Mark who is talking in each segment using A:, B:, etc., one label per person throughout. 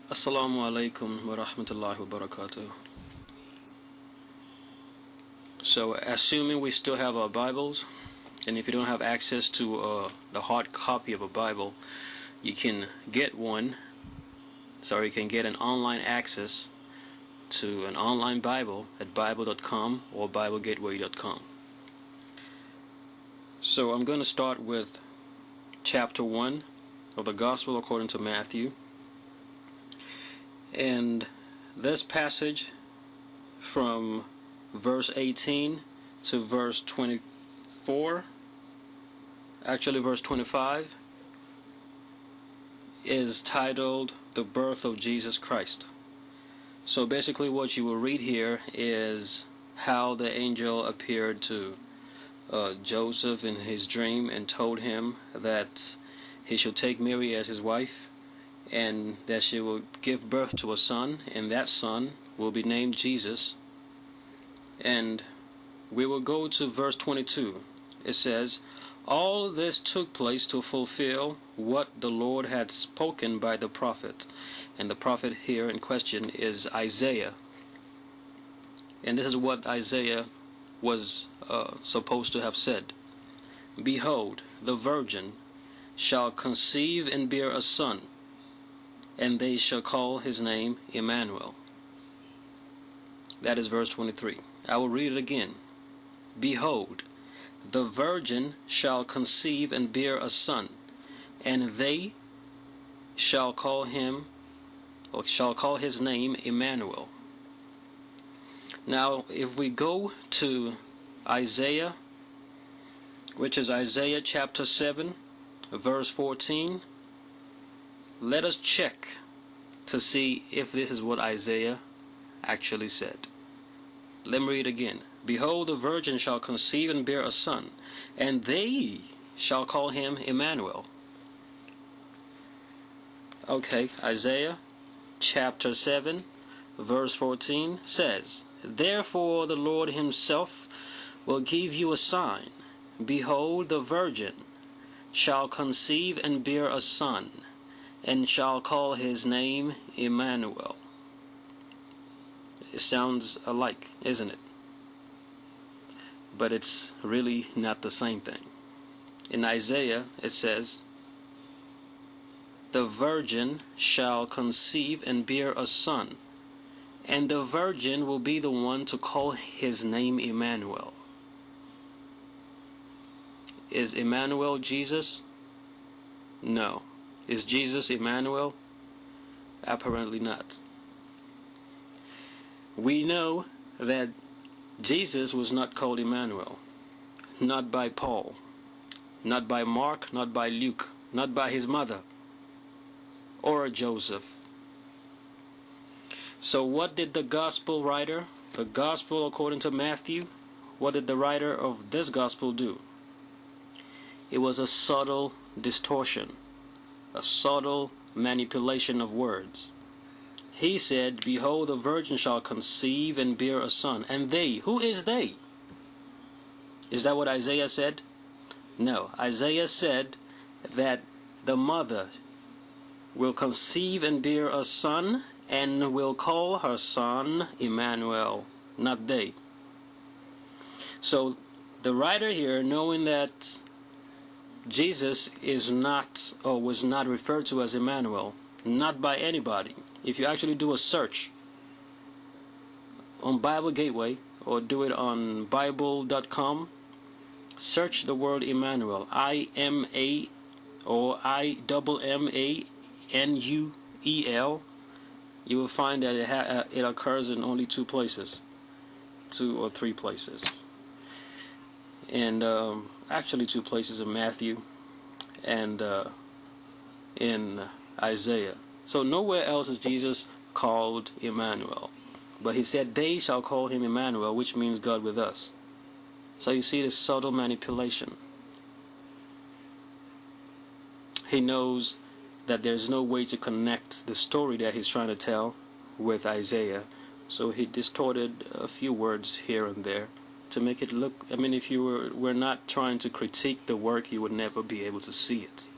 A: Assalamu alaikum wa rahmatullahi wa barakatuh. So, assuming we still have our Bibles, and if you don't have access to the hard copy of a Bible, you can get one. So you can get an online access to an online Bible at bible.com or biblegateway.com. So I'm going to start with chapter 1 of the Gospel according to Matthew. And this passage from verse 18 to verse 24, actually verse 25, is titled The Birth of Jesus Christ. So basically what you will read here is how the angel appeared to Joseph in his dream and told him that he should take Mary as his wife and that she will give birth to a son, and that son will be named Jesus. And we will go to verse 22. It says, "All this took place to fulfill what the Lord had spoken by the prophet." And the prophet here in question is Isaiah. And this is what Isaiah was supposed to have said. "Behold, the virgin shall conceive and bear a son, and they shall call his name Emmanuel." That is verse 23. I will read it again. "Behold, the virgin shall conceive and bear a son, and they shall call him, or shall call his name Emmanuel." Now, if we go to Isaiah, which is Isaiah chapter 7, verse 14, let us check to see if this is what Isaiah actually said. Let me read again. "Behold, the virgin shall conceive and bear a son, and they shall call him Emmanuel." Okay, Isaiah chapter 7, verse 14 says, "Therefore the Lord himself will give you a sign. Behold, the virgin shall conceive and bear a son, and shall call his name Emmanuel." It sounds alike, isn't it? But it's really not the same thing. In Isaiah it says, "The virgin shall conceive and bear a son, and the virgin will be the one to call his name Emmanuel." Is Emmanuel Jesus? No. Is Jesus Emmanuel? Apparently not. We know that Jesus was not called Emmanuel, not by Paul, not by Mark, not by Luke, not by his mother, or Joseph. So what did the gospel writer, the gospel according to Matthew, what did the writer of this gospel do? It was a subtle distortion, a subtle manipulation of words. He said, "Behold, the virgin shall conceive and bear a son." And they, who is they? Is that what Isaiah said? No. Isaiah said that the mother will conceive and bear a son and will call her son Emmanuel, not they. So the writer here, knowing that Jesus is not, or was not referred to as Emmanuel, not by anybody. If you actually do a search on Bible Gateway or do it on bible.com, search the word Emmanuel, I-M-A or I-M-M-A-N-U-E-L, you will find that it occurs in only two places, 2 or 3 places. And actually 2 places in Matthew and in Isaiah. So nowhere else is Jesus called Emmanuel. But he said, "They shall call him Emmanuel," which means God with us. So you see this subtle manipulation. He knows that there's no way to connect the story that he's trying to tell with Isaiah. So he distorted a few words here and there to make it look, I mean, if you were not trying to critique the work, you would never be able to see it.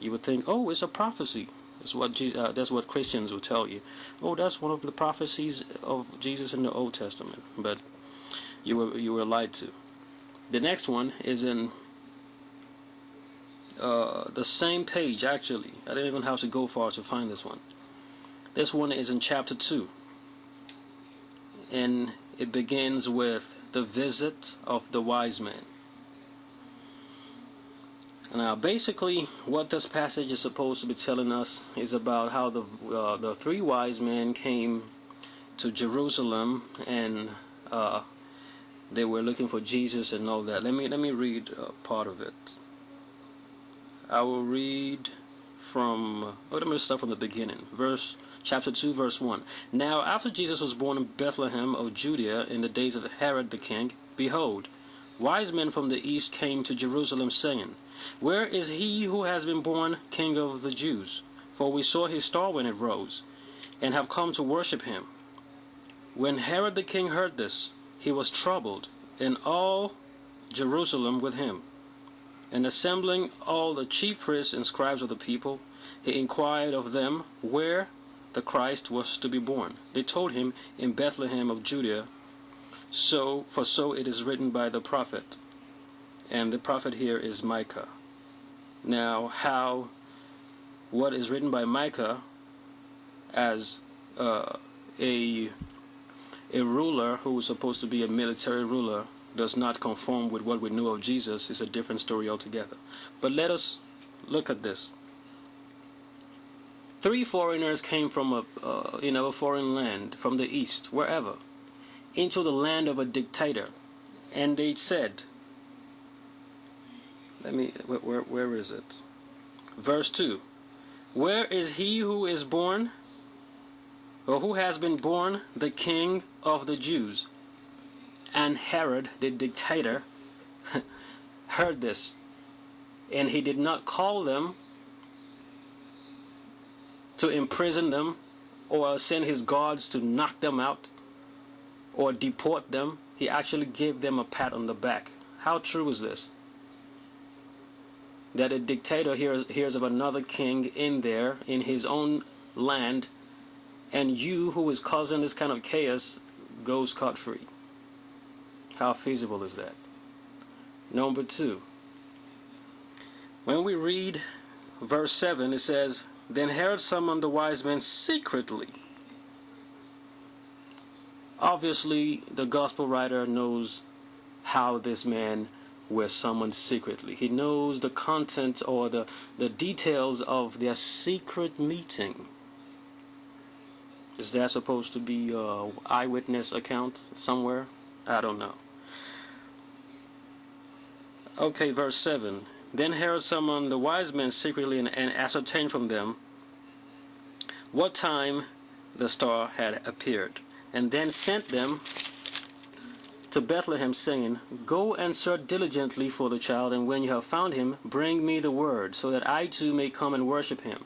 A: You would think, oh, it's a prophecy. That's what Christians will tell you. Oh, that's one of the prophecies of Jesus in the Old Testament. But you were lied to. The next one is in the same page, actually. I didn't even have to go far to find this one. This one is in chapter 2. And it begins with the visit of the wise men. Now, basically, what this passage is supposed to be telling us is about how the three wise men came to Jerusalem, and they were looking for Jesus and all that. Let me read part of it. I will read from. Let me start from the beginning. Chapter 2, verse 1. Now, after Jesus was born in Bethlehem of Judea in the days of Herod the king, behold, wise men from the east came to Jerusalem, saying, Where is he who has been born King of the Jews? For we saw his star when it rose, and have come to worship him. When Herod the king heard this, he was troubled, and all Jerusalem with him. And assembling all the chief priests and scribes of the people, he inquired of them where the Christ was to be born. They told him, In Bethlehem of Judea, for so it is written by the prophet. And the prophet here is Micah. Now, what is written by Micah as a ruler who is supposed to be a military ruler does not conform with what we know of Jesus is a different story altogether. But let us look at this. 3 foreigners came from a foreign land, from the east, wherever, into the land of a dictator, and they said, where is it? Verse 2. Where is he who is born, or who has been born, the King of the Jews? And Herod, the dictator, heard this, and he did not call them to imprison them, or send his guards to knock them out, or deport them. He actually gave them a pat on the back. How true is this? That a dictator hears of another king in his own land, and you, who is causing this kind of chaos, goes scot-free. How feasible is that? Number 2. When we read verse 7, it says, Then Herod summoned the wise men secretly. Obviously, the gospel writer knows how this man were summoned secretly. He knows the content or the details of their secret meeting. Is that supposed to be an eyewitness account somewhere? I don't know. Okay, verse 7. Then Herod summoned the wise men secretly and ascertained from them what time the star had appeared, and then sent them to Bethlehem, saying, Go and search diligently for the child, and when you have found him, bring me the word, so that I too may come and worship him.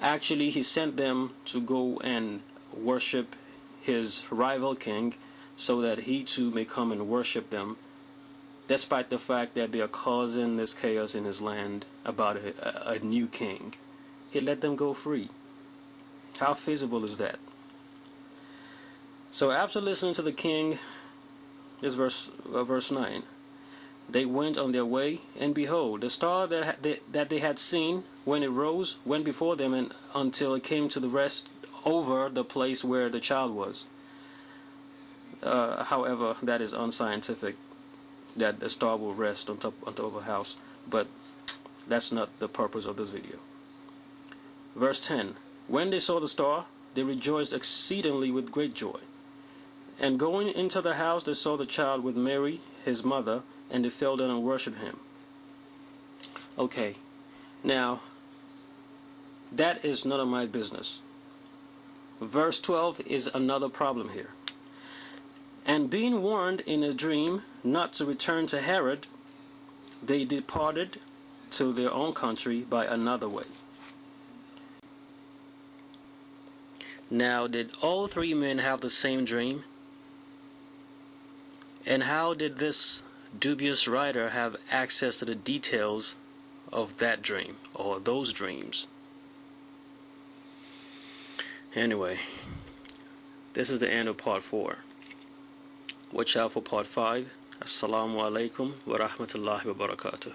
A: Actually, he sent them to go and worship his rival king, so that he too may come and worship them, despite the fact that they are causing this chaos in his land about a new king. He let them go free. How feasible is that? So after listening to the king, this verse 9, they went on their way, and behold, the star that they had seen when it rose went before them, and until it came to the rest over the place where the child was. However, that is unscientific, that the star will rest on top of a house, but that's not the purpose of this video. Verse 10, When they saw the star, they rejoiced exceedingly with great joy. And going into the house, they saw the child with Mary, his mother, and they fell down and worshipped him. Okay, now, that is none of my business. Verse 12 is another problem here. And being warned in a dream not to return to Herod, they departed to their own country by another way. Now, did all 3 men have the same dream? And how did this dubious writer have access to the details of that dream, or those dreams? Anyway, this is the end of part 4. Watch out for part 5. Assalamu alaikum wa rahmatullahi wa barakatuh.